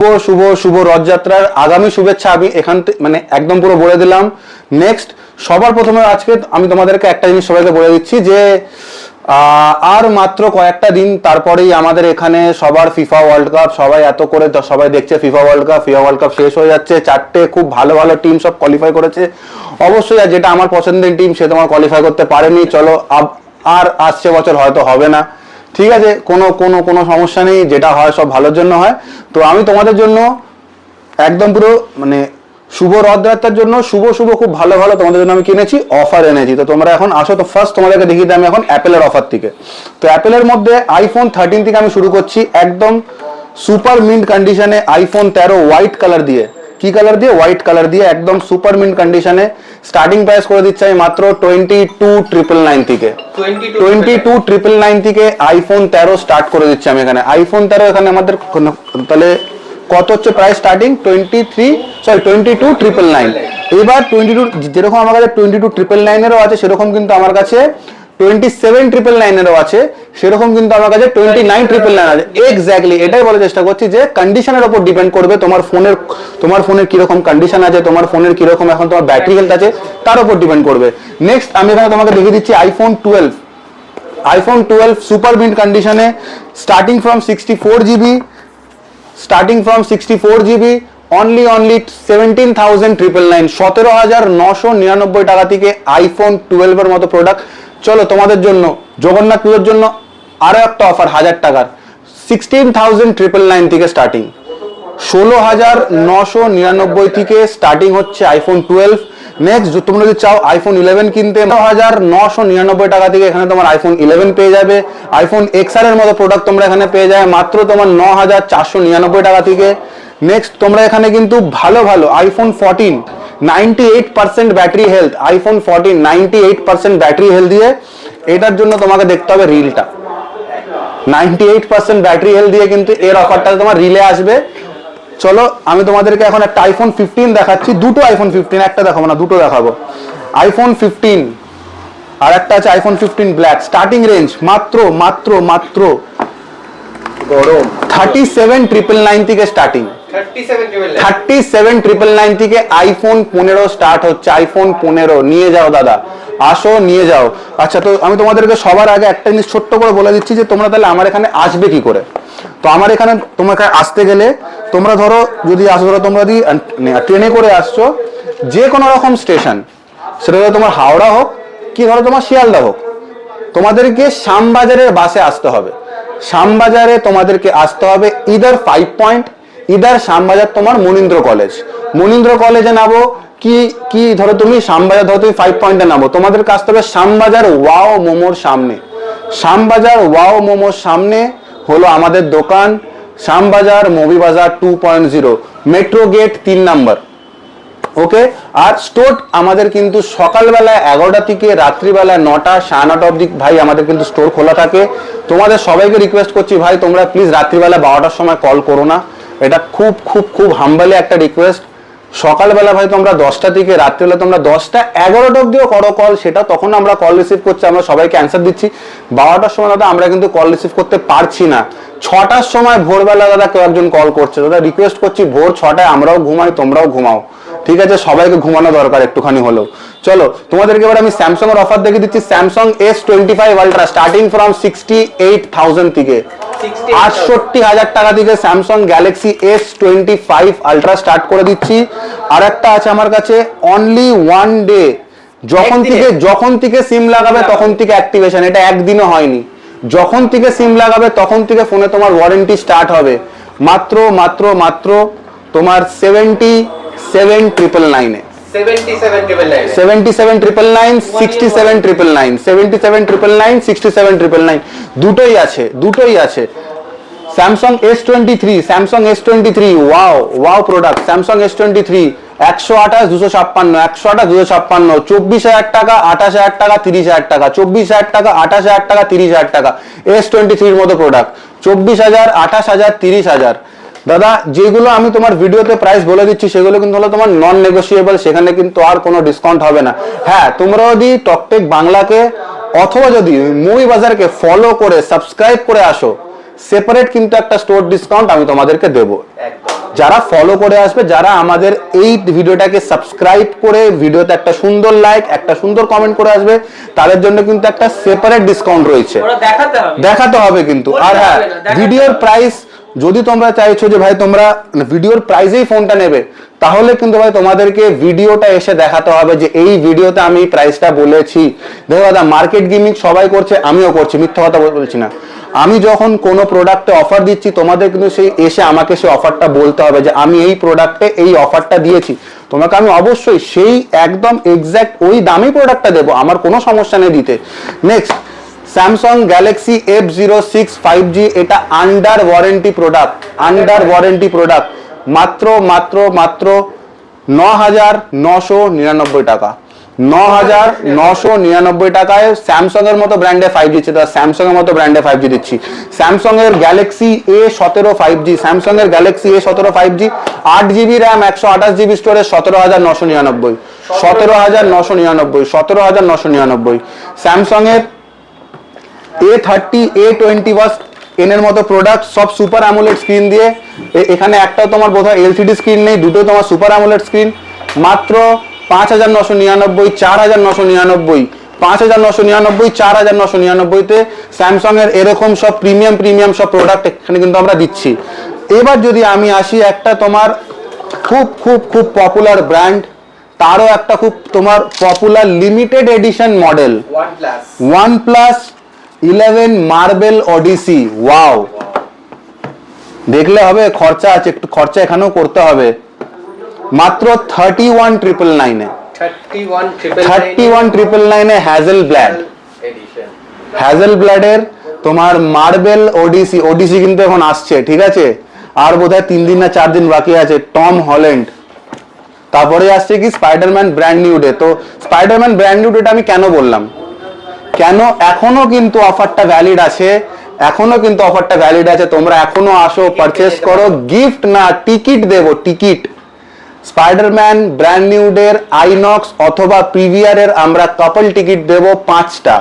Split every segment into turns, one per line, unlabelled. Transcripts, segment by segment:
শুভ শুভ শুভ রথযাত্রার আগামী শুভেচ্ছা আমি এখান মানে একদম পুরো বলে দিলাম। নেক্সট সবার প্রথমে আজকে আমি তোমাদেরকে একটা জিনিস সবাইকে বলে দিচ্ছি যে আর মাত্র কয়েকটা দিন তারপরেই আমাদের এখানে সবার ফিফা ওয়ার্ল্ড কাপ, সবাই এত করে সবাই দেখছে ফিফা ওয়ার্ল্ড কাপ শেষ হয়ে যাচ্ছে। চারটে খুব ভালো ভালো টিম সব কোয়ালিফাই করেছে। অবশ্যই যেটা আমার পছন্দের টিম সে তোমার কোয়ালিফাই করতে পারেনি, চলো আর আসছে বছর হয়তো হবে না, ঠিক আছে, কোনো সমস্যা নেই, যেটা হয় সব ভালোর জন্য হয়। তো আমি তোমাদের জন্য একদম পুরো মানে শুভ রথযাত্রার জন্য শুভ খুব ভালো ভালো তোমাদের জন্য আমি কিনেছি, অফার এনেছি। তো তোমরা এখন আসো। তো ফার্স্ট তোমাদেরকে দেখিয়ে দিই আমি এখন অ্যাপেলের অফার থেকে। তো অ্যাপেলের মধ্যে আইফোন 13 থেকে আমি শুরু করছি একদম সুপার মিন্ট কন্ডিশনে আইফোন 13 হোয়াইট কালার দিয়ে। কি কালার দিয়ে? হোয়াইট কালার দিয়ে একদম সুপার মিন্ট কন্ডিশনে স্টার্টিং প্রাইস করে দিচ্ছি আমি মাত্র 22,999 থেকে। 22,999 থেকে আইফোন 13 স্টার্ট করে দিচ্ছি আমি এখানে। আইফোন 13 এখানে আমাদের তাহলে কত হচ্ছে প্রাইস স্টার্টিং? 22,999। এবার 22 যেরকম আমার কাছে 22,999 এরও আছে সেরকম কিন্তু আমার কাছে 27,999 এরও আছে, সেরকম কিন্তু আমার কাছে 29,999 আছে। এক্স্যাক্টলি এটাই বলার চেষ্টা করছি যে কন্ডিশনের উপর ডিপেন্ড করবে তোমার ফোনের কিরকম কন্ডিশন আছে, তোমার ফোনের কিরকম এখন তোমার ব্যাটারি হেলথ আছে, তার উপর ডিপেন্ড করবে। নেক্সট আমি এখানে তোমাকে দেখিয়ে দিচ্ছি আইফোন 12 সুপার মিন্ট কন্ডিশনে স্টার্টিং ফ্রম 64 জিবি অনলি 17,999 17,999 টাকা থেকে আইফোন 12 এর মতো প্রোডাক্ট। চলো তোমাদের জন্য জগন্নাথ পুজোর জন্য আরো একটা অফার 1000 টাকার 16,999 থেকে স্টার্টিং, 16,999 থেকে স্টার্টিং হচ্ছে আইফোন 12। নেক্সট তোমরা যদি চাও আইফোন 11 কিনতে 9,999 টাকা থেকে এখানে তোমার আইফোন 11 পেয়ে যাবে। আইফোন XR এর মতো প্রোডাক্ট তোমরা এখানে পেয়ে যাবে মাত্র তোমার 9,499 টাকা থেকে। নেক্সট তোমরা এখানে কিন্তু ভালো ভালো iPhone 14 98% battery health, iPhone 14 98% battery health দিয়ে, এটার জন্য তোমাকে দেখতে হবে রিলটা। 98% ব্যাটারি হেলথ দিয়ে কিন্তু এর অফারটা তোমার রিলে আসবে। চলো আমি তোমাদেরকে এখন একটা আইফোন 15 দেখাচ্ছি, দুটো আইফোন 15, একটা দেখাবো না দুটো দেখাবো। আইফোন 15 আর একটা আছে আইফোন 15 ব্ল্যাক। স্টার্টিং রেঞ্জ মাত্র গরম 37,999 থেকে স্টার্টিং, 37,999 থেকে আইফোন 15 স্টার্ট হচ্ছে। আইফোন 15 নিয়ে যাও দাদা, আসো নিয়ে যাও। আচ্ছা তো আমি তোমাদেরকে সবার আগে একটা জিনিস ছোট্ট করে বলে দিচ্ছি যে তোমরা তাহলে আমার এখানে আসবে কি করে। তো আমার এখানে তোমাকে আসতে গেলে তোমরা ধরো যদি আসো, ধরো তোমরা যদি ট্রেনে করে আসছো যে কোনো রকম স্টেশন, সেটা ধরো তোমার হাওড়া হোক কি ধরো তোমার শিয়ালদা হোক, তোমাদেরকে শ্যামবাজারের বাসে আসতে হবে। শ্যামবাজারে তোমাদেরকে আসতে হবে ইদার 5 পয়েন্ট, ইদার শ্যামবাজার তোমার মনীন্দ্র কলেজে নামো কি ধরো তুমি শ্যামবাজার ধরো তুমি 5 পয়েন্টে নামো, তোমাদেরকে আসতে হবে শ্যামবাজার ওয়াও মোমোর সামনে। শ্যামবাজার ওয়াও মোমোর সামনে হলো আমাদের দোকান, শ্যামবাজার মুভি বাজার 2.0 মেট্রো গেট 3 নাম্বার। ওকে, আর স্টোর আমাদের কিন্তু সকালবেলা 11টা থেকে রাত্রিবেলা 9টা 9:30 অবধি ভাই আমাদের কিন্তু স্টোর খোলা থাকে। তোমাদের সবাইকে রিকোয়েস্ট করছি ভাই তোমরা প্লিজ রাত্রিবেলা 12টার সময় কল করো না, এটা খুব হাম্বলি একটা রিকোয়েস্ট। সকালবেলা ভাই তোমরা 10টা থেকে রাত্রিবেলা তোমরা 10টা 11টা অবধিও করো কল, সেটা তখন আমরা কল রিসিভ করছি, আমরা সবাইকে অ্যান্সার দিচ্ছি। 12টার সময় দাদা আমরা কিন্তু কল রিসিভ করতে পারছি না। 6টার সময় ভোরবেলা দাদা কেউ একজন কল করছে, দাদা রিকোয়েস্ট করছি ভোর 6টায় আমরাও ঘুমাই তোমরাও ঘুমাও, ঠিক আছে, সবাইকে ঘুমানো দরকার একটুখানি হলেও। চলো তোমাদেরকে এবার আমি স্যামসাং এর অফার দেখে দিচ্ছি। Samsung S25 ultra starting from 68,000 থেকে 68,000 টাকা থেকে Samsung Galaxy S25 ultra start করে দিচ্ছি। আর একটা আছে আমার কাছে অনলি 1 ডে, যখন থেকে সিম লাগাবে তখন থেকে অ্যাক্টিভেশন, এটা একদিনও হয়নি। যখন থেকে সিম লাগাবে তখন থেকে ফোনে তোমার ওয়ারেন্টি স্টার্ট হবে মাত্র তোমার 77,999 এ। 77,999 67,999 77,999 67,999 দুটোই আছে। Samsung S23 wow product. Samsung S23 128 256 24,000 টাকা 28,000 টাকা 30,000 টাকা 24,000 টাকা 28,000 টাকা 30,000 টাকা। S23 এর মতো প্রোডাক্ট 24,000 28,000 30,000। দাদা যেগুলো আমি তোমার ভিডিওতে প্রাইস বলে দিচ্ছি সেগুলো কিন্তু হলো তোমার নন নেগোশিয়েবল, সেখানে কিন্তু আর কোনো ডিসকাউন্ট হবে না। হ্যাঁ তোমরা যদি টকটেক বাংলাকে অথবা যদি মুভি বাজারকে ফলো করে সাবস্ক্রাইব করে আসো, সেপারেট কিন্তু একটা স্টোর ডিসকাউন্ট আমি তোমাদেরকে দেবো। যারা ফলো করে আসবে, যারা আমাদের এই ভিডিওটাকে সাবস্ক্রাইব করে ভিডিওতে একটা সুন্দর লাইক, একটা সুন্দর কমেন্ট করে আসবে, তাদের জন্য কিন্তু একটা সেপারেট ডিসকাউন্ট রয়েছে, দেখাতে হবে কিন্তু। আর হ্যাঁ, ভিডিওর প্রাইস যদি তোমরা চাইছো যে ভাই তোমরা ভিডিওর প্রাইসেই ফোনটা নেবে, তাহলে কিন্তু ভাই তোমাদেরকে ভিডিওটা এসে দেখাতে হবে যে এই ভিডিওতে আমি প্রাইসটা বলেছি। দেখো দাদা, মার্কেট গেমিং সবাই করছে, আমিও করছি, মিথ্যা কথা বলছি না। আমি যখন কোনো প্রোডাক্টে অফার দিচ্ছি, তোমাদের কিন্তু সেই এসে আমাকে সেই অফারটা বলতে হবে যে আমি এই প্রোডাক্টে এই অফারটা দিয়েছি, তোমাকে আমি অবশ্যই সেই একদম এক্স্যাক্ট ওই দামি প্রোডাক্টটা দেবো, আমার কোনো সমস্যা নেই দিতে। Next, Samsung Galaxy F06 5G, এটা under warranty product, under warranty product, মাত্র মাত্র মাত্র 9,999 টাকা, 9,999 টাকায় স্যামসাং এর মতো ব্র্যান্ডে 5G দিচ্ছি, স্যামসাং এর মতো ব্র্যান্ডে 5G দিচ্ছি। স্যামসাং এর গ্যালাক্সি A17 5G, স্যামসাং এর Galaxy A17 5G, 8GB RAM, 128GB storage, 17,999, 17,999, 17,999। Samsung এর A30 A20 এর মতো প্রোডাক্ট, সব সুপার অ্যামোলেড স্ক্রিন দিয়ে, এখানে একটাও তোমার বোধহয় এলসিডি স্ক্রিন নেই, দুটো তোমার সুপার অ্যামোলেড স্ক্রিন, মাত্র 5,999, 4,999, 5,999, 4,999-তে স্যামসাং এর এরকম সব প্রিমিয়াম সব প্রোডাক্ট এখানে কিন্তু আমরা দিচ্ছি। এবার যদি আমি আসি একটা তোমার খুব খুব খুব পপুলার ব্র্যান্ড, তারও একটা খুব তোমার popular limited edition model, OnePlus 11 marble odyssey. Wow, দেখলে হবে, খরচা আছে, একটু খরচা এখানেও করতে হবে। মাত্র 31,999 31,999 হ্যাজেলব্লাডের তোমার মার্বেল ওডিসি কিন্তু এখন আসছে, ঠিক আছে, আর বোধহয় 3 দিন না 4 দিন বাকি আছে। টম হল্যান্ড, তারপরে আসছে কি স্পাইডারম্যান ব্র্যান্ড নিউ ডে। তো স্পাইডারম্যান ব্র্যান্ড নিউ ডেটা আমি কেন বললাম, কেন এখনো কিন্তু অফারটা ভ্যালিড আছে, এখনো কিন্তু অফারটা ভ্যালিড আছে, তোমরা এখনো আসো, পারচেস করো, গিফট না টিকিট দেবো, টিকিট। স্পাইডারম্যান ব্র্যান্ড নিউ ডের আইনক্স অথবা প্রিভিয়ার এর আমরা কাপল টিকিট দেব 5টা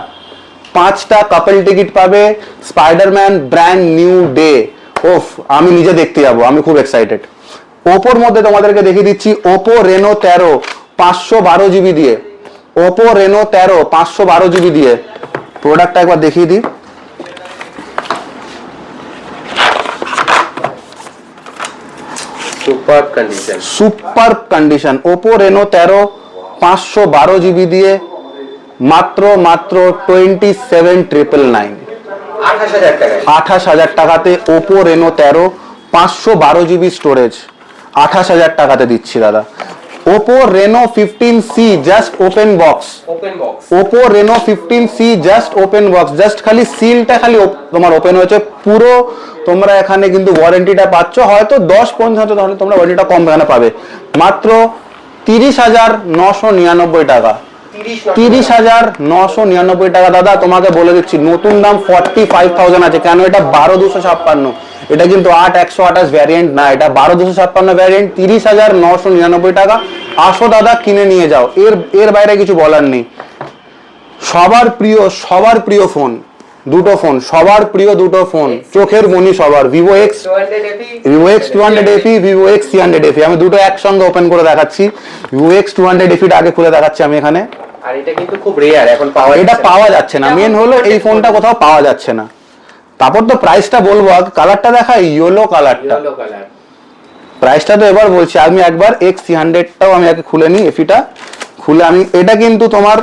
কাপল টিকিট পাবে স্পাইডারম্যান ব্র্যান্ড নিউ ডে। ওফ, আমি নিজে দেখতে যাবো, আমি খুব এক্সাইটেড। ওপোর মধ্যে তোমাদেরকে দেখিয়ে দিচ্ছি, ওপো রেনো 13 512GB দিয়ে, ওপো রেনো 13 512GB দিয়ে প্রোডাক্টটা একবার দেখিয়ে দিই। Super condition Oppo Reno 13 512GB দিয়ে মাত্র 27,999, 28,000 টাকাতে ওপো রেনো 13 512GB স্টোরেজ 28,000 টাকাতে দিচ্ছি দাদা। Oppo Reno 15C just open box, Oppo Reno 15C just open box, just খালি সিলটা খালি তোমার ওপেন হয়েছে, পুরো তোমরা এখানে কিন্তু ওয়ারেন্টিটা পাচ্ছ, হয়তো 10-15 তাহলে তোমরা ওয়ারেন্টিটা কম এখানে পাবে। মাত্র 30,999 টাকা, 30,999 টাকা দাদা। তোমাকে বলে দিচ্ছি নতুন দাম 45,000 আছে, কেন এটা 12,256, এটা কিন্তু 8/128 ভ্যারিয়েন্ট না, এটা 12,256 ভ্যারিয়েন্ট, 30,999 টাকা। আসো দাদা, কিনে নিয়ে যাও, এর বাইরে কিছু বলার নেই। সবার প্রিয় ফোন, দুটো ফোন, সবার প্রিয় দুটো ফোন, চোখের মনি সবার, Vivo X200 FE, Vivo X300 FE। আমি দুটো একসঙ্গে ওপেন করে দেখাচ্ছি। Vivo X200 FE আগে খুলে দেখাচ্ছি আমি এখানে,
আর এটা কিন্তু খুব রেয়ার, এখন
পাওয়া যাচ্ছে না। মেন হলো এই ফোনটা কোথাও পাওয়া যাচ্ছে না। তারপর তো প্রাইসটা বলবো, কালারটা দেখাই, ইয়েলো কালারটা, প্রাইসটা তো এবার বলছি। আমি একবার X300টাও আমি আগে খুলে নিই, এফিটা খুলে আমি, এটা কিন্তু তোমার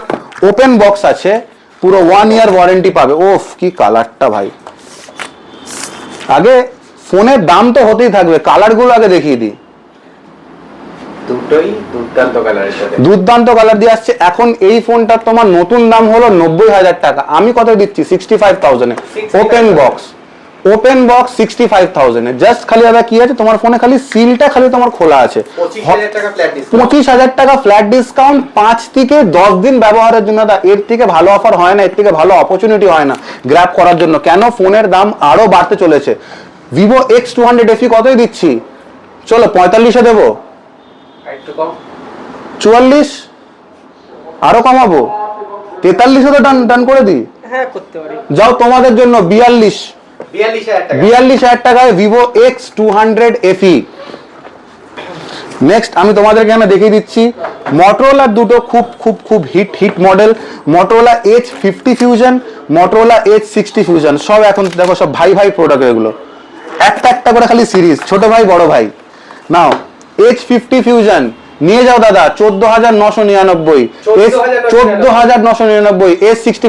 ওপেন বক্স আছে, পুরো 1 ইয়ার ওয়ারেন্টি পাবে। ওফ, কি কালারটা ভাই! আগে ফোনের দাম তো হতেই থাকবে, কালারগুলো আগে দেখিয়ে দিই।
দুটোই দুর্দান্ত কালারের সাথে,
দুর্দান্ত কালার দিয়ে আসছে। এখন এই ফোনটার তোমার নতুন দাম হলো 90,000 টাকা, আমি কত দিচ্ছি 65,000 এ ওপেন বক্স, 65,000 এ। জাস্ট খালি দাদা কি আছে, তোমার ফোনে খালি সিলটা খালি তোমার খোলা আছে, 25,000 টাকা ফ্ল্যাট ডিসকাউন্ট, 5 থেকে 10 দিন ব্যবহারের জন্য। দাদা এর থেকে ভালো অফার হয় না, এর থেকে ভালো অপরচুনিটি হয় না গ্র্যাব করার জন্য। কেন, ফোনের দাম আরো বাড়তে চলেছে। Vivo X200 FE কতই দিচ্ছি, চলো 45-এ দেবো, 44, আরো কমাবো, 43-এ তো ডান করে দিই,
হ্যাঁ করতে পারি।
যাও তোমাদের জন্য 42,000 টাকায় Vivo X200 FE নেক্সট আমি তোমাদেরকে এখানে দেখিয়ে দিচ্ছি মটোরোলার দুটো খুব খুব খুব hit model, Motorola H50 Fusion, Motorola H60 Fusion, সব এখন দেখো সব ভাই ভাই প্রোডাক্ট, এগুলো একটা একটা করে খালি সিরিজ, ছোট ভাই বড় ভাই। নাও H50 ফিউশন নিয়ে যাও দাদা 14,999, 14,999, H60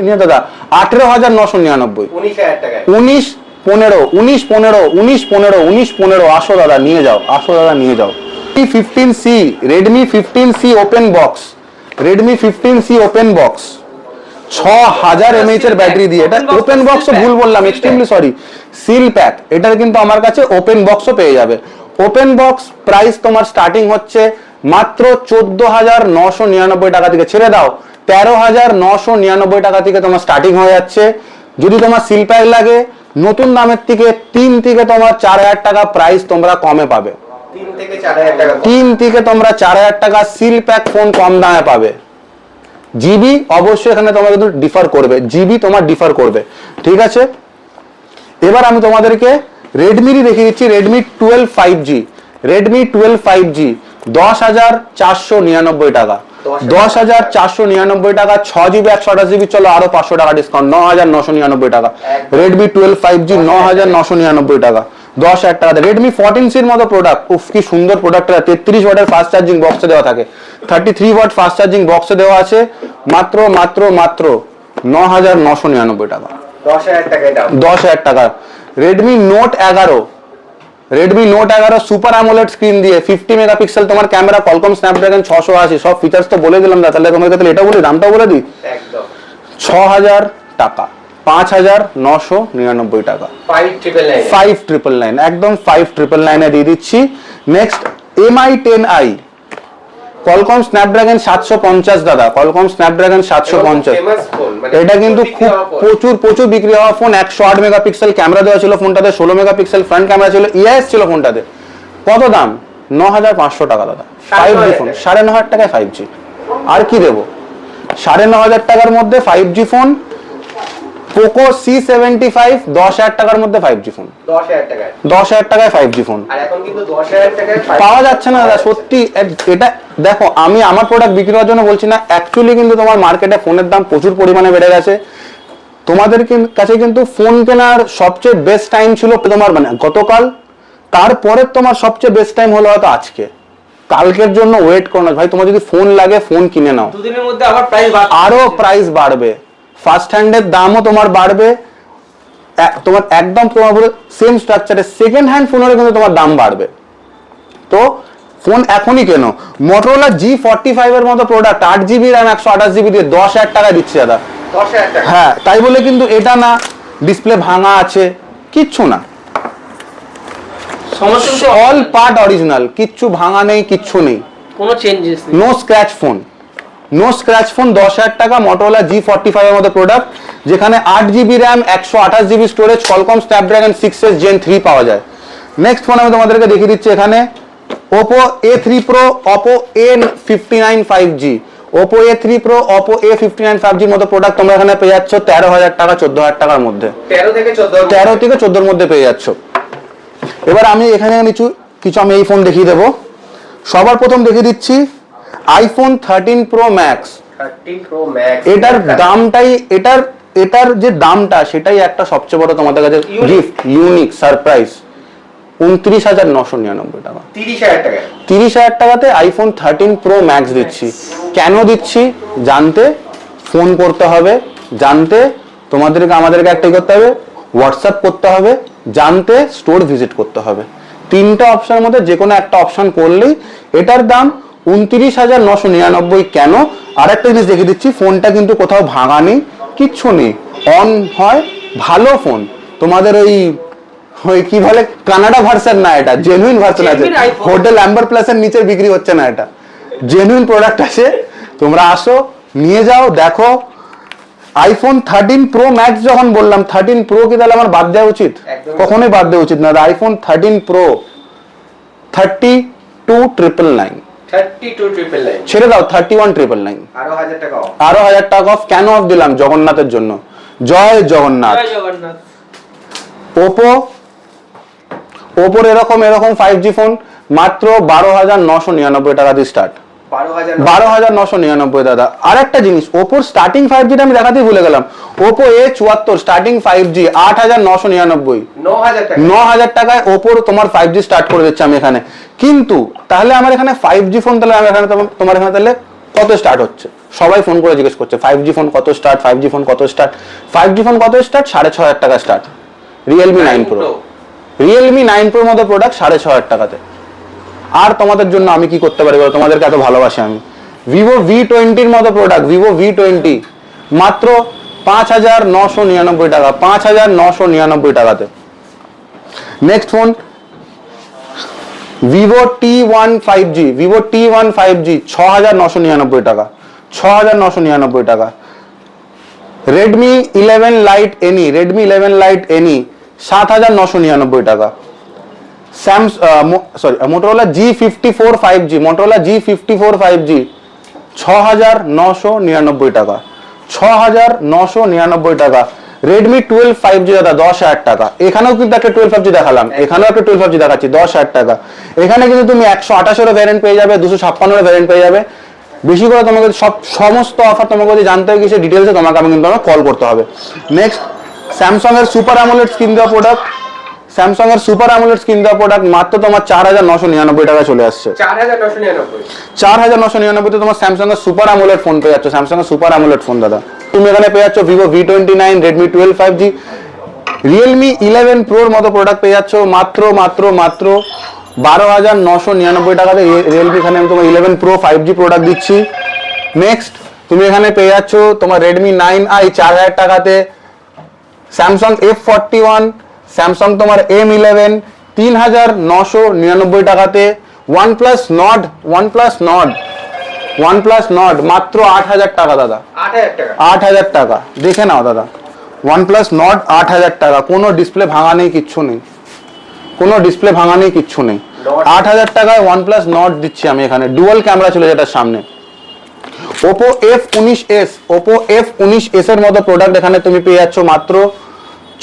নিয়ে দাদা 18,999,
19,000 টাকায়
19, 15, 19, 15, 19, 15, 19, 15, আসো দাদা নিয়ে যাও, আসো দাদা নিয়ে যাও। Redmi 15C, Redmi 15C open box, Redmi 15C open box 6000 mAh এর ব্যাটারি দিয়ে, এটা ওপেন বক্সও ভুল বললাম, এক্সট্রিমলি সরি, সিল প্যাক। এটার কিন্তু আমার কাছে ওপেন বক্সও পেয়ে যাবে। ওপেন বক্স প্রাইস তোমার স্টার্টিং হচ্ছে মাত্র 14,999 টাকা থেকে, ছেড়ে দাও 13,999 টাকা থেকে তোমার স্টার্টিং হয়ে যাচ্ছে। যদি তোমার সিল প্যাক লাগে নতুন দামের থেকে 3 থেকে তোমার 4,000 টাকা প্রাইস তোমরা কমে পাবে।
3 থেকে 4,000 টাকা
3 থেকে তোমরা 4,000 টাকা সিল প্যাক ফোন কম দামে পাবে। জিবি অবশ্যই এখানে তোমার কিন্তু ডিফার করবে, জিবি তোমার ডিফার করবে, ঠিক আছে। এবার আমি তোমাদেরকে রেডমিরই দেখিয়ে দিচ্ছি, রেডমি 12 5G, রেডমি 12 5G 10,499 টাকা, 10,499 টাকা, 6GB 128GB, চলো আরো 500 টাকা ডিসকাউন্ট, 9,999 টাকা। রেডমি 12 5G 9,999 টাকা, 10,000 টাকা। রেডমি 14Cর মতো প্রোডাক্ট, উফ কি সুন্দর প্রোডাক্টটা, 33 ওয়াটের ফাস্ট চার্জিং বক্সে দেওয়া থাকে, 33 ওয়াট ফাস্ট চার্জিং বক্সে দেওয়া আছে, মাত্র মাত্র মাত্র 9,999 টাকা,
10,000 টাকায় দাম,
10,000 টাকা। Redmi note 11, Redmi note 11 super AMOLED screen দিয়ে 50 মেগাপিক্সেল তোমার ক্যামেরা, কলকম স্ন্যাপড্রাগন 680, সব ফিচার্স তো বলে দিলাম দাদা, তাহলে তোমাকে তাহলে এটা বলি, দামটাও বলে দিই,
একদম
6,000 টাকা, 5,999 টাকা, 5,999, একদম 5,999 দিয়ে দিচ্ছি। Next MI 10i, Qualcomm Snapdragon 750 দাদা, কলকম স্ন্যাপড্রাগন 750, এটা কিন্তু খুব প্রচুর বিক্রি হওয়া ফোন। 108 মেগাপিক্সেল ক্যামেরা দেওয়া ছিল ফোনটাতে, 16 মেগাপিক্সেল ফ্রন্ট ক্যামেরা ছিল, ইএস ছিল ফোনটাতে। কত দাম? 9,500 টাকা দাদা, 5G ফোন, 9,500 টাকায় 5G। আর কি দেবো? 9,500 টাকার মধ্যে 5G ফোন, পোকো C75, 10,000 টাকার মধ্যে 5G ফোন, 10,000 টাকায় 5G ফোন।
আর এখন কিন্তু 10,000 টাকায়
পাওয়া যাচ্ছে না দাদা, সত্যি। এটা দেখো, আমি আমার প্রোডাক্ট বিক্রি করার জন্য বলছি না, অ্যাকচুয়ালি কিন্তু তোমার মার্কেটে ফোনের দাম প্রচুর পরিমাণে বেড়ে গেছে। তোমাদের কাছে কিন্তু ফোন কেনার সবচেয়ে বেস্ট টাইম ছিল তোমার মানে গতকাল, তারপরে তোমার সবচেয়ে বেস্ট টাইম হলো হয়তো আজকে। কালকের জন্য ওয়েট করো না ভাই, তোমার যদি ফোন লাগে ফোন কিনে নাও,
দুদিনের মধ্যে আবার
আরো প্রাইস বাড়বে, ফার্স্ট হ্যান্ডের দামও তোমার বাড়বে, তোমার একদম তোমার পুরো সেম স্ট্রাকচারে সেকেন্ড হ্যান্ড ফোনের কিন্তু তোমার দাম বাড়বে। তো ফোন এখনই কেন। মোটরোলা G45 এর মতো প্রোডাক্ট 8GB RAM 128GB দিয়ে 10,000 টাকা দিচ্ছে দাদা,
10,000 টাকা।
হ্যাঁ, তাই বলে কিন্তু এটা না ডিসপ্লে ভাঙা আছে, কিচ্ছু না,
সমস্ত
অল পার্ট অরিজিনাল, কিচ্ছু ভাঙা নেই, কিচ্ছু নেই,
কোনো চেঞ্জেস নেই,
no scratch phone, no scratch phone. 10,000 টাকা মোটরোলা G45 এর মতো প্রোডাক্ট, যেখানে 8GB RAM 128GB storage, Qualcomm Snapdragon 6s Gen 3 পাওয়া যায়। নেক্সট ফোন আমি তোমাদেরকে দেখিয়ে দিচ্ছি এখানে, Oppo A3 Pro, Oppo A59 5G, Oppo A3 Pro, Oppo A59 5G এর মতো প্রোডাক্ট তোমরা এখানে পেয়ে যাচ্ছ 13,000 টাকা, 14,000 টাকার মধ্যে,
13 থেকে
14 মধ্যে পেয়ে যাচ্ছ। এবার আমি এখানে কিছু আমি এই ফোন দেখিয়ে দেবো। সবার প্রথম দেখিয়ে দিচ্ছি iPhone 13 Pro Max,
13 Pro Max,
এটার দামটাই, এটার যে দামটা সেটাই একটা সবচেয়ে বড় তোমাদের কাছে গিফট, ইউনিক সারপ্রাইজ, 29,999 টাকা,
30,000 টাকা,
30,000 টাকাতে iPhone 13 Pro Max দিচ্ছি। কেন দিচ্ছি জানতে ফোন করতে হবে, জানতে তোমাদেরকে আমাদেরকে একটাই করতে হবে, হোয়াটসঅ্যাপ করতে হবে, জানতে স্টোর ভিজিট করতে হবে। তিনটা অপশনের মধ্যে যে কোনো একটা অপশন করলেই এটার দাম 29,999। কেন? আর একটা জিনিস দেখিয়ে দিচ্ছি, ফোনটা কিন্তু কোথাও ভাঙা নেই, কিচ্ছু নেই, অন হয়, ভালো ফোন। তোমাদের ওই কি বলে কানাডা ভার্সন না, এটা জেনুইন ভার্সন আছে, হোটেল অ্যাম্বার প্লাসের নিচে বিক্রি হচ্ছে না, এটা জেনুইন প্রোডাক্ট আছে। তোমরা আসো, নিয়ে যাও, দেখো। iPhone 13 Pro Max যখন বললাম, 13 Pro কি তাহলে আমার বাদ দেওয়া উচিত? কখনোই বাদ দেওয়া উচিত না। iPhone 13 Pro 32,999,
32,999,
ছেড়ে দাও 31,999,
আরো 1,000 টাকা অফ,
আরো 1,000 টাকা অফ। কেন অফ দিলাম? জগন্নাথের জন্য, জয় জগন্নাথ।
জয় জগন্নাথ।
ওপোর এরকম 5G ফোন মাত্র 12,999 টাকা দিয়ে স্টার্ট। 12,999 দাদা। আর একটা জিনিস, ওপোর স্টার্টিং 5G টা আমি দেখাতেই ভুলে গেলাম। ওপো A74 স্টার্টিং 5G 8,999, 9,000 টাকায় ওপোর তোমার 5G স্টার্ট করে দিচ্ছে আমি এখানে। কিন্তু তাহলে আমার এখানে 5G ফোন, তাহলে আমি এখানে তোমার এখানে তাহলে কত স্টার্ট হচ্ছে? সবাই ফোন করে জিজ্ঞেস করছে 5G ফোন কত স্টার্ট, 5G ফোন কত স্টার্ট। 5G ফোন কত স্টার্ট? 6,500 টাকা স্টার্ট। রিয়েলমি 9 প্রো, রিয়েলমি 9 প্রোর মতো প্রোডাক্ট 6,500 টাকাতে। আর তোমাদের জন্য আমি কি করতে পারি বলো? তোমাদেরকে এত ভালোবাসি আমি। ভিভো V20 মতো প্রোডাক্ট, ভিভো V20 মাত্র 5,999 টাকা, 5,999 টাকাতে। Next phone Vivo T1 5G, Vivo T1 5G 6,999 টাকা, 6,999 টাকা। Redmi 11 light any, Redmi 11 light any 7,999 টাকা। Motorola G54 5G, Motorola G54 5G 6,999 টাকা, 6,999 টাকা। রেডমি 12 5G দাদা 10,000 টাকা। এখানেও কিন্তু একটা 12 5G দেখালাম, এখানেও একটা 12 5G দেখাচ্ছি 10,000 টাকা। এখানে কিন্তু তুমি 128 ভ্যারিয়েন্ট পেয়ে যাবে, 256 ভ্যারিয়েন্ট পেয়ে যাবে। বেশি করে তোমাকে সমস্ত অফার তোমাকে যদি জানতে হয় কিছু ডিটেলসে তোমাকে আমি কিন্তু কল করতে হবে। নেক্সট স্যামসাং এর সুপার অ্যামোলেড স্ক্রিন দেওয়া প্রোডাক্ট, স্যামসাং এর সুপার অ্যামোলেড স্ক্রিন দেওয়া প্রোডাক্ট মাত্র তোমার 4,999 টাকা চলে আসছে। 4,999 তে তোমার স্যামসাং এর সুপার অ্যামোলেড ফোন পেয়ে যাচ্ছ, স্যামসাং এর সুপার অ্যামোলেড ফোন দাদা। তুমি এখানে পেয়ে যাচ্ছ Vivo V29, Redmi 12 5G, Realme 11 প্রোর মতো প্রোডাক্ট পেয়ে যাচ্ছ মাত্র 12,999 টাকাতে। রিয়েলমি এখানে আমি তোমার 11 প্রো 5G প্রোডাক্ট দিচ্ছি। নেক্সট তুমি এখানে পেয়ে যাচ্ছ তোমার রেডমি 9i 4,000 টাকাতে। স্যামসাং F41, স্যামসাং তোমার M11 3,999 টাকাতে। OnePlus Nord, OnePlus Nord মাত্র 8,000 টাকা দাদা, 8,000 টাকা। দেখে নাও দাদা, OnePlus Nord 8,000 টাকা। কোনো ডিসপ্লে ভাঙা নেই, কিচ্ছু নেই, কোনো ডিসপ্লে ভাঙা নেই, কিচ্ছু নেই। 8,000 টাকায় OnePlus Nord দিচ্ছি আমি এখানে, ডুয়াল ক্যামেরা চলে যেটার সামনে। Oppo F19s, Oppo F19s এর মতো প্রোডাক্ট এখানে তুমি পেয়ে যাচ্ছ মাত্র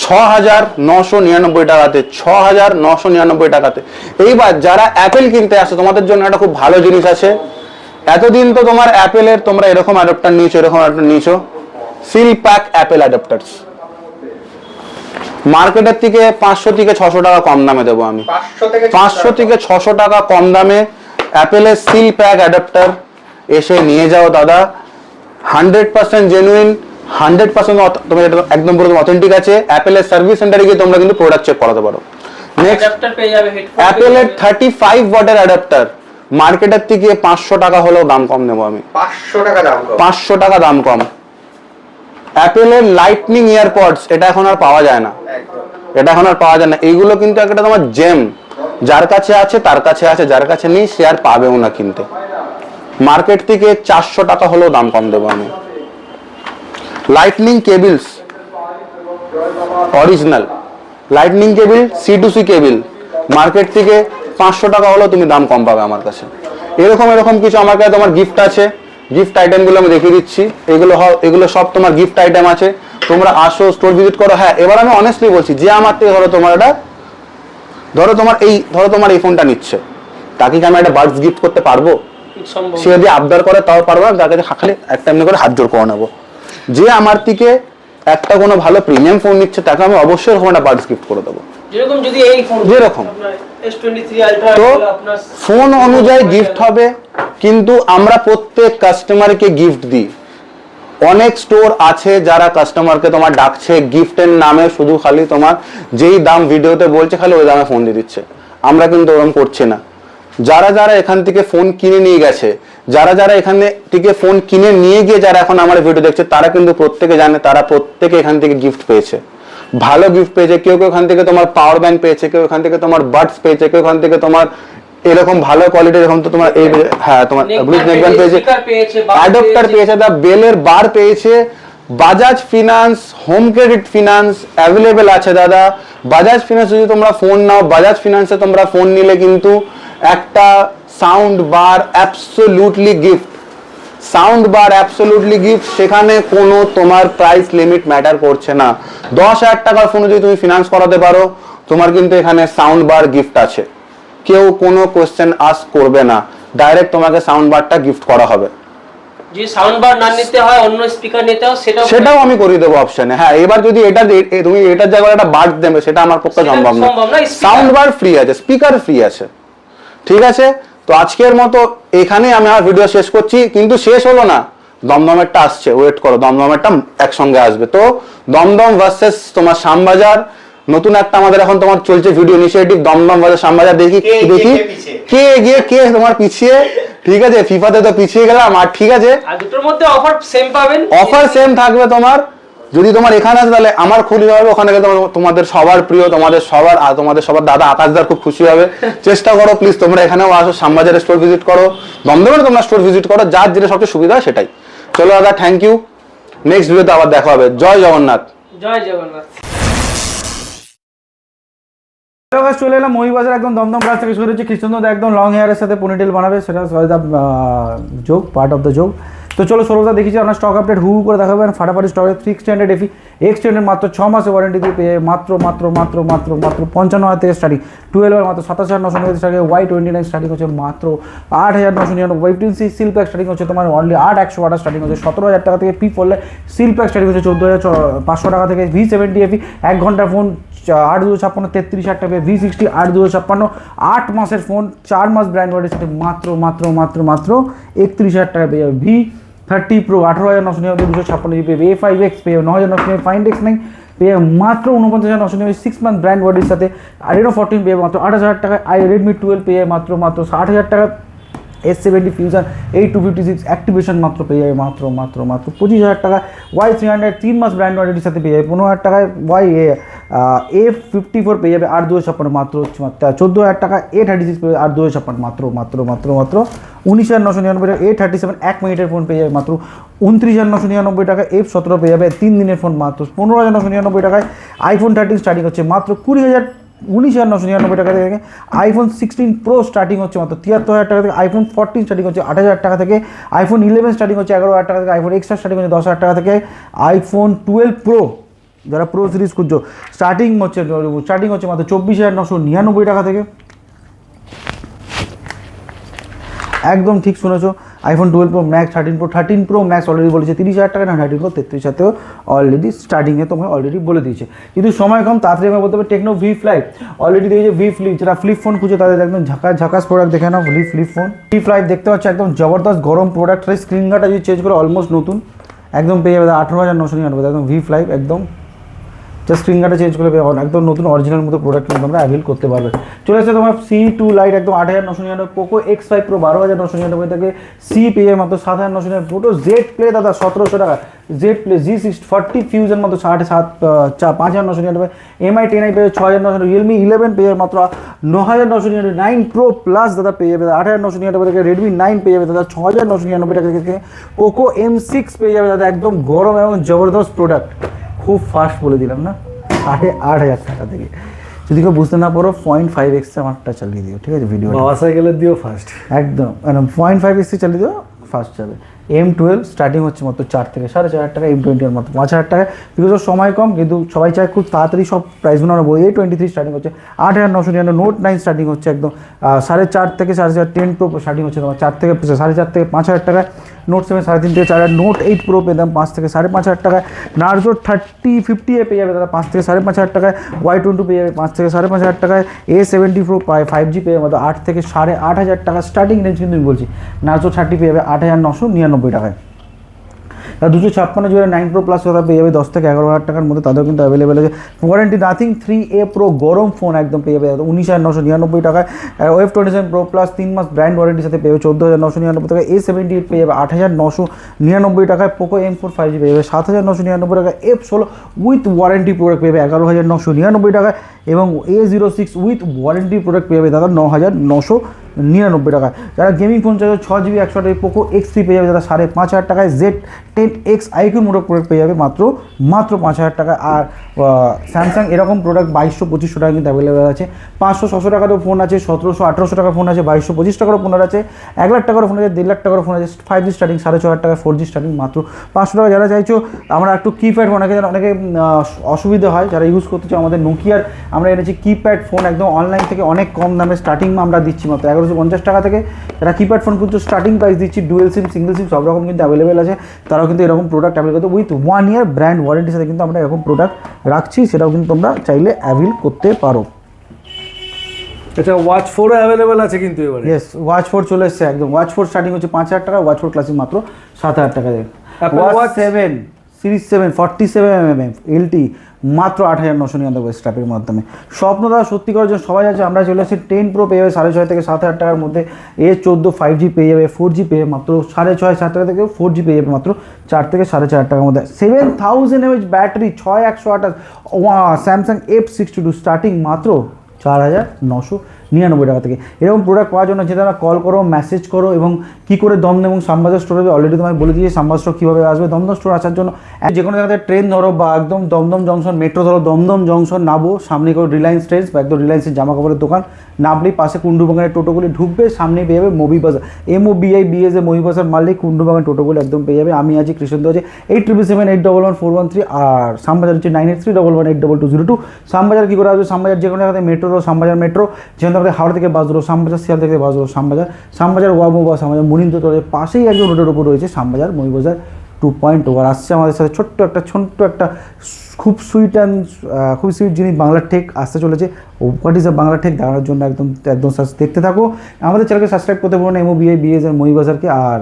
6,999 টাকাতে, 6,999 টাকাতে। এইবার যারা অ্যাপেল কিনতে আসো তোমাদের জন্য একটা খুব ভালো জিনিস আছে। এতদিন তো তোমার অ্যাপেলের তোমরা এরকম অ্যাডাপ্টার নিয়েছো, এরকম অ্যাডাপ্টার নিয়েছো, সিল প্যাক অ্যাপেল অ্যাডাপ্টারস। মার্কেটের থেকে 500 থেকে 600 টাকা কম দামে দেবো আমি, 500 থেকে 600 টাকা কম দামে অ্যাপেলের সিল প্যাক অ্যাডাপ্টার এসে নিয়ে যাও দাদা। 100% জেনুইন, 100% তোমার এটা একদম পুরো অথেন্টিক আছে। অ্যাপেলের সার্ভিস সেন্টারে গিয়ে তোমরা কিন্তু প্রোডাক্ট চেক করাতে পারো। নেক্সট অ্যাপেলের 35 ওয়াটের অ্যাডাপ্টার মার্কেটের থেকে 500 টাকা হলেও দাম কম নেবো আমি, 500 টাকা দাম কম। অ্যাপেলের লাইটনিং ইয়ারপডস এটা এখন আর পাওয়া যায় না, এটা এখন আর পাওয়া যায় না। এইগুলো কিন্তু একটা তোমার জেম, যার কাছে আছে তার কাছে আছে, যার কাছে নেই সে আর পাবেও না কিনতে। মার্কেট থেকে 400 টাকা হলেও দাম কম দেবো আমি। লাইটনিং কেবলস অরিজিনাল, লাইটনিং কেবল C2C কেবল মার্কেট থেকে 500 টাকা হলেও তুমি দাম কম পাবে আমার কাছে। এরকম কিছু আমার কাছে তোমার গিফট আছে, গিফট আইটেমগুলো আমি দেখিয়ে দিচ্ছি। এগুলো সব তোমার গিফট আইটেম আছে, তোমরা আসো স্টোর ভিজিট করো। হ্যাঁ, এবার আমি অনেস্টলি বলছি, যে আমার থেকে ধরো তোমার এই ফোনটা নিচ্ছে, তাকে কি আমি একটা বাডস গিফট করতে পারবো? সে যদি আবদার করে তাও পারবো না, তাকে খালি একটা এমনি করে হাত জোর করে নেবো। যে আমার থেকে একটা কোনো ভালো প্রিমিয়াম ফোন নিচ্ছে তাকে আমি অবশ্যই এরকম একটা বাডস গিফট করে দেবো। যেরকম তো ফোন অনুযায়ী গিফট হবে, কিন্তু আমরা প্রত্যেক কাস্টমারকে গিফট দিই। অনেক স্টোর আছে যারা কাস্টমারকে তোমার ডাকছে গিফটের নামে, শুধু খালি তোমার যেই দাম ভিডিওতে বলছে খালি ওই দামে ফোন দিয়ে দিচ্ছে। আমরা কিন্তু ওরকম করছি না। যারা এখান থেকে ফোন কিনে নিয়ে গেছে, যারা এখান থেকে ফোন কিনে নিয়ে গিয়ে যারা এখন আমার ভিডিও দেখছে, তারা কিন্তু প্রত্যেকে জানে, তারা প্রত্যেকে এখান থেকে গিফট পেয়েছে, ভালো গিফট পেয়েছে। কেউ এখান থেকে তোমার পাওয়ার ব্যাংক পেয়েছে, কেউ এখান থেকে তোমার বাডস পেয়েছে, কেউ এখান থেকে তোমার এরকম ভালো কোয়ালিটির এরকম তো তোমার এই হ্যাঁ তোমার ব্লুটুথ নেকব্যান্ড পেয়েছে, অ্যাডাপ্টার পেয়েছে, দা বেলের বার পেয়েছে। Bajaj finance, home credit finance available আছে দাদা। বাজাজ ফিনান্স যদি তোমরা ফোন নাও, বাজাজ ফিনান্সে তোমরা ফোন নিলে কিন্তু একটা sound bar absolutely gift, sound bar absolutely gift. সেখানে কোনো তোমার প্রাইস লিমিট ম্যাটার করছে না। 10,000 টাকার ফোন যদি তুমি ফিনান্স করাতে পারো, তোমার কিন্তু এখানে সাউন্ড বার গিফট আছে, কেউ কোনো কোশ্চেন আস্ক করবে না, ডাইরেক্ট তোমাকে সাউন্ড বারটা গিফট করা হবে।
যদি সাউন্ড বার না নিতে হয়, অন্য স্পিকার নিতে হয়,
সেটাও আমি করে দেবো অপশনে। হ্যাঁ, এবার যদি এটা তুমি এটার জায়গায় একটা বার দেবে, সেটা আমার পক্ষে সম্ভব না। সাউন্ড বার ফ্রি আছে, স্পিকার ফ্রি আছে, ঠিক আছে। তো আজকের মতো এখানেই আমি আমার ভিডিও শেষ করছি, কিন্তু শেষ হলো না, দমদমেরটা আসছে, ওয়েট করো, দমদমেরটা একসঙ্গে আসবে। তো দমদম ভার্সেস তোমার শ্যামবাজার, নতুন একটা আমাদের এখন তোমার চলছে video initiative, Dumdum versus Shyambazar. দেখি কে এগিয়ে কে তোমার পিছিয়ে, ঠিক আছে। ফিফাতে তো পিছিয়ে গেলাম, আর ঠিক আছে,
আর দুটোর মধ্যে অফার সেম পাবেন,
অফার সেম থাকবে তোমার। যদি তোমার এখানে আছে তাহলে আমার খুবই হবে, ওখানে গেলে তোমাদের সবার প্রিয়, তোমাদের সবার দাদা আকাশদার খুব খুশি হবে। চেষ্টা করো প্লিজ, তোমরা এখানেও আসো, শ্যামবাজারের স্টোর ভিজিট করো, দমদমের তোমরা স্টোর ভিজিট করো, যার যেটা সবচেয়ে সুবিধা হয় সেটাই। চলো দাদা, থ্যাংক ইউ, নেক্সট ভিডিওতে আবার দেখা হবে। জয় জগন্নাথ।
জয় জগন্নাথ।
চলে এলাম মহিবাজার, একদম দমদম ব্রাঞ্চ থেকে শুরু হচ্ছে। কৃষ্ণচন্দ্র একদম লং হেয়ারের সাথে পনিটেল বানাবে, সেটা সরদা যোগ, পার্ট অফ দ্য যোগ। তো চলো সরদা দেখেছি আপনার স্টক আপডেট হু করে দেখাবেন ফাটাফাটি। স্টকের 3 স্ট্যান্ডার্ড এফি এক্সটেন্ডেড মাত্র 6 মাসের ওয়ারেন্টি দিয়ে পেয়ে মাত্র 55,000 থেকে স্টার্টিং, 12 মাত্র 27,990 স্টার্টিং, Y29 স্টার্টিং হচ্ছে মাত্র 8,999, Y15 সিল প্যাক স্টার্টিং হচ্ছে তোমার অনলি 8,128 স্টার্টিং হচ্ছে 17,000 টাকা থেকে। পি পড়লে সিল প্যাক স্টার্টিং হচ্ছে 14,500 টাকা থেকে। V70 এফি 1 ঘন্টার ফোন 8,256 33,000 টাকা। V60 8,256 8 মাসের ফোন, 4 মাস ব্র্যান্ড ওয়ারেন্টির সাথে মাত্র 31,000 টাকা পেয়ে যাবে। V30 Pro 18,999 256 জিবি পেয়ে। A5X পেয়ে 9,999, Find X9 পেয়ে মাত্র 49,999 6 মান্থ ব্র্যান্ড ওয়ারেন্টির সাথে। Reno 14 পেয়ে মাত্র 8,000 টাকা। Redmi 12 পেয়ে মাত্র 60,000 টাকা। S70 Fusion 8256 অ্যাক্টিভেশন মাত্র পেয়ে যাবে মাত্র 25,000 টাকা। Y300 3 মাস ব্র্যান্ড ওয়ারেন্টির সাথে পেয়ে যাবে 15,000 টাকায়। A54 পেয়ে যাবে 8,256 মাত্র 14,000 টাকা। A36 পেয়ে 8,256 মাত্র 19,999 টাকা। A37 1 মিনিটের ফোন পেয়ে যাবে মাত্র 29,999 টাকা। F17 পেয়ে যাবে 3 দিনের ফোন মাত্র 15,999 টাকায়। iPhone 13 স্টার্টিং হচ্ছে মাত্র 19,999 টাকা থেকে। iPhone 16 Pro স্টার্টিং হচ্ছে মাত্র 73,000 টাকা থেকে। iPhone 14 স্টার্টিং হচ্ছে 8,000 টাকা থেকে। iPhone 11 স্টার্টিং হচ্ছে 11,000 টাকা থেকে। iPhone XR স্টার্টিং হচ্ছে 10,000 টাকা থেকে। iPhone 12 Pro যারা প্রো সিরিজ খুঁজছো স্টার্টিং হচ্ছে মাত্র 24,999 টাকা থেকে। একদম ঠিক শুনেছো, iPhone 12 Pro Max 13 Pro Max already বলেছে 30,000 টাকা, না 13 Pro 33,000 অলরেডি স্টার্টিংয়ে তোমাকে অলরেডি বলে দিয়েছে। কিন্তু সময় কম, তাড়াতাড়ি আমি বলতে পারি টেকনো ভি ফ্লাইভ অলরেডি দিয়েছে। ভি ফ্লিপ, যারা ফ্লিপ ফোন খুঁজে তাদের একদম ঝাকাস প্রোডাক্ট দেখে নাও। ফ্লিপ ফোন ভি ফ্লাইভ দেখতে পাচ্ছ, একদম জবরদস্ত গরম প্রোডাক্ট। স্ক্রিন গার্ডটা যদি চেঞ্জ করে অলমোস্ট নতুন একদম পেয়ে যাবে 18,999 একদম ভি ফ্লাইভ। একদম জাস্ট স্ক্রিন গার্ডে চেঞ্জ করে একদম নতুন অরিজিনাল মতো প্রোডাক্ট কিন্তু তোমরা অ্যাভেল করতে পারবে। চলে আসছে তোমার C2 লাইট একদম 8,999, পোকো X5 Pro 12,999 থেকে। সি পেয়ে মাত্র 7,999, ফোটো জেড প্লে দাদা 1,700 টাকা। জেড প্লে G40 ফিউজন মাত্র 5,999, MI 10i পেয়ে 6,999, রিয়েলমি 11 পেয়ে মাত্র 9,999, 9 Pro প্লাস দাদা পেয়ে যাবে 8,999 থেকে। রেডমি 9 পেয়ে যাবে দাদা 6,999 টাকা থেকে। পোকো M6 পেয়ে যাবে দাদা একদম গরম এবং জবরদস্ত প্রোডাক্ট, খুব ফাস্ট বলে দিলাম না, 8,000 টাকা থেকে। যদি কেউ বুঝতে না পারো 0.5x আমারটা চালিয়ে দিও, ঠিক আছে? ভিডিও
বাবা সাইকেলের দিও ফার্স্ট,
একদম 0.5x চালিয়ে দিও, ফাস্ট যাবে। M12 স্টার্টিং হচ্ছে মাত্র 4 থেকে 4,500 টাকা। M20 এর মাত্র 5,000 টাকা। বিকজ সময় কম, কিন্তু সবাই চায় খুব তাড়াতাড়ি সব প্রাইসগুলো আমরা বলি। A23 স্টার্টিং হচ্ছে 8,999, নোট 9 স্টার্টিং হচ্ছে একদম 4,500 থেকে 4,500। 10 Pro স্টার্টিং হচ্ছে তোমার 4 থেকে 4,500 থেকে 5,000 টাকা। নোট 7 3.5 থেকে 4,000। নোট 8 Pro পেয়ে দাম 5 থেকে 5,500 টাকায়। নার্জো 3050 পেয়ে যাবে দাদা 5 থেকে 5,500 টাকায়। Y22 পেয়ে যাবে 5 থেকে 5,500 টাকায়। A70 Pro 5G পেয়ে যাবে 8 থেকে 8,500 টাকা স্টার্টিং রেঞ্জ, কিন্তু আমি বলছি। নার্জো 30 পেয়ে যাবে 8,999 টাকায়। 256 জোড়া 9 Pro প্লাস ওরা পেয়ে যাবে 10 থেকে 11,000 টাকার মধ্যে, তাদের কিন্তু অ্যাভেলেবেল আছে। ওয়ারেন্টি নাথিং 3A Pro গরম ফোন একদম পেয়ে যাবে 19,999 টাকায়। F27 Pro প্লাস 3 মাস ব্র্যান্ড ওয়ারেন্টির সাথে পেয়ে যাবে 14,999 টাকা। A78 পেয়ে যাবে 8,999 টাকায়। পোকো M4 5G পেয়ে যাবে 7,999 টাকায়। F16 উইথ ওয়ারেন্টি প্রোডাক্ট পেয়ে যাবে 11,999 টাকায়। এবং A06 উইথ ওয়ারেন্টি প্রোডাক্ট পেয়ে যাবে দাদা 9,999 টাকায়। যারা গেমিং ফোন চাইছে 6GB 128 পোকো X3 পেয়ে যাবে দাদা 5,500 টাকায়। Z 10X IQ মোডের প্রোডাক্ট পেয়ে যাবে মাত্র 5,000 টাকা। আর স্যামসাং এরকম প্রোডাক্ট 2200-2500 টাকা কিন্তু অ্যাভেলেবেল আছে। 500-600 টাকারও ফোন আছে, 1700-1800 টাকার ফোন আছে, 2225 টাকারও ফোন আছে, 1 লাখ টাকারও ফোন আছে, 1.5 লাখ টাকারও ফোন আছে, 5G স্টার্টিং 6,500 টাকা, 4G স্টার্টিং মাত্র 500 টাকা। যারা চাইছো আমরা একটু কিপ্যাড ফোন, অনেকে অসুবিধা হয় যারা ইউজ করতে চাও, আমাদের নোকিয়ার আমরা এনেছি কিপ্যাড ফোন একদম অনলাইন থেকে অনেক কম দামে স্টার্টিং আমরা দিচ্ছি মাত্র 1150 টাকা থেকে। যারা কিপ্যাড ফোন কিন্তু স্টার্টিং প্রাইস দিচ্ছি, ডুয়েল সিম, সিঙ্গেল সিম সব রকম কিন্তু অ্যাভেলেবেল আছে। তারাও কিন্তু এরকম প্রোডাক্ট অ্যাভেল করতে উইথ 1 ইয়ার ব্র্যান্ড ওয়ারেন্টির সাথে কিন্তু আমরা এরকম প্রোডাক্ট রাখছি, সেটাও কিন্তু তোমরা চাইলে অ্যাভেল করতে পারো।
আচ্ছা, ওয়াচ 4 অ্যাভেলেবেল আছে কিন্তু এবারে।
ইয়েস, ওয়াচ 4 চলে এসছে একদম। ওয়াচ 4 স্টার্টিং হচ্ছে 5,000 টাকা, ওয়াচ 4 ক্লাসিক মাত্র 7,000 টাকা দেবে।
Apple
watch
Watch
7 series 7 47mm LT মাত্র 8,999 স্ট্র্যাপের মাধ্যমে। স্বপ্ন দাদা সত্যি করার জন্য সবাই আছে, আমরা চলে আসছি 10 Pro পেয়ে যাবে 6,500 থেকে 7,000 টাকার মধ্যে। A14 5G পেয়ে যাবে, 4G পেয়ে যাবে মাত্র 6,500 টাকা থেকে, 4G পেয়ে যাবে মাত্র 4 থেকে 4,500 টাকার মধ্যে। 7000 mAh battery, 6128 Samsung F62 starting মাত্র 4,999 টাকা থেকে। এরকম প্রোডাক্ট পাওয়ার জন্য যে তারা কল করো, মেসেজ করো, এবং কী করে দমদম এবং শ্যামবাজার স্টোরে অলরেডি তোমায় বলে দিয়েছি শ্যামবাজার স্টোর কীভাবে আসবে। দমদম স্টোর আসার জন্য যে কোনো জায়গাতে ট্রেন ধরো বা একদম দমদম জংশন মেট্রো ধরো, দমদম জংশন নামবো, সামনে করে রিলায়েন্স ট্রেন্ডস বা একদম রিলায়েন্সের জামা কাপড়ের দোকান নামলেই পাশে কুন্ডুবাগানের টোটোগুলি ঢুকবে, সামনে পেয়ে যাবে মুভি বাজার, MOBIBAS মুভি বাজার মারলেই কুন্ডুবাগান টোটোগুলি একদম পেয়ে যাবে। আমি আছি কৃষ্ণদা আছে 8777811413, আর শ্যামবাজার হচ্ছে 9831182202। শ্যামবাজার কী করে আসবে? শ্যামবাজার যে কোনো জায়গাতে মেট্রো ধরো, শ্যামবাজার মেট্রো, যেখান থেকে হাওড়া থেকে বাস ধরো, শ্যামবাজার শিয়াল থেকে বাস ধরো, শ্যামবাজার ওয়ামো বা শ্যামবাজার মুনিন্দ্র তোদের পাশেই একজন রোডের উপর রয়েছে শ্যামবাজার মুভিবাজার 2.0। আর আসছে আমাদের সাথে ছোট্ট একটা খুব সুইট জিনিস বাংলা টেক আসতে চলেছে। What is a Bangla tech দেখানোর জন্য একদম দেখতে থাকো। আমাদের চ্যানেলকে সাবস্ক্রাইব করতে পারো না, MOBIBAS এর মুভিবাজারকে। আর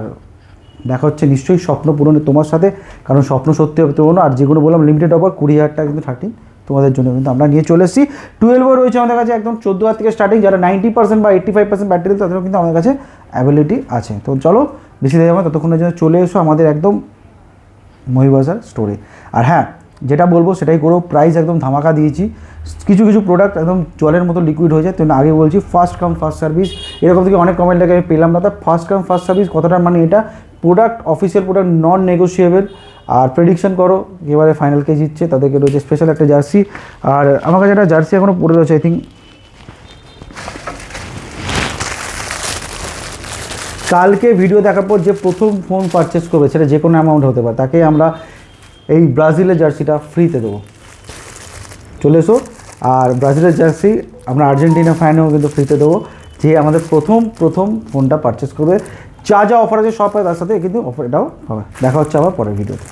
দেখা হচ্ছে নিশ্চয়ই স্বপ্ন পূরণে তোমার সাথে, কারণ স্বপ্ন সত্যি হতে পারো না। আর যেগুলো বললাম লিমিটেড অফার 20,000 টাকা কিন্তু 13 তোমাদের জন্য কিন্তু আমরা নিয়ে চলে এসেছি। 12 রয়েছে আমাদের কাছে একদম 14,000 থেকে স্টার্টিং। যারা 90% বা 85% ব্যাটারি তাদেরও কিন্তু আমাদের কাছে অ্যাভেলেবিলিটি আছে। তো চলো বেশি দেরি হবে ততক্ষণের জন্য চলে এসো আমাদের একদম মহিবাজার স্টোরে। আর হ্যাঁ, যেটা বলবো সেটাই করো, প্রাইস একদম ধামাকা দিয়েছি। কিছু প্রোডাক্ট একদম জলের মতো লিকুইড হয়ে যায়, তো আগে বলছি ফার্স্ট কাম ফার্স্ট সার্ভিস। এরকম থেকে অনেক কমেন্ট লাগে আমি পেলাম না, তা ফার্স্ট কাম ফার্স্ট সার্ভিস কথাটার মানে এটা প্রোডাক্ট অফিসিয়াল প্রোডাক্ট নন নেগোসিয়েবল। আর প্রেডিকশন করো এবারে ফাইনাল কে জিতছে, তাদেরকে রয়েছে স্পেশাল একটা জার্সি। আর আমার কাছে একটা জার্সি এখনও পড়ে রয়েছে, আই থিঙ্ক কালকে ভিডিও দেখার পর যে প্রথম ফোন পারচেস করবে, সেটা যে কোনো অ্যামাউন্ট হতে পারে, তাকে আমরা এই ব্রাজিলের জার্সিটা ফ্রিতে দেবো। চলে এসো। আর ব্রাজিলের জার্সি আমরা আর্জেন্টিনা ফ্যানেও কিন্তু ফ্রিতে দেবো, যে আমাদের প্রথম ফোনটা পারচেস করবে। যা অফার আছে সব পায় তার সাথে কিন্তু অফার এটাও হবে। দেখা হচ্ছে আবার পরের ভিডিওতে।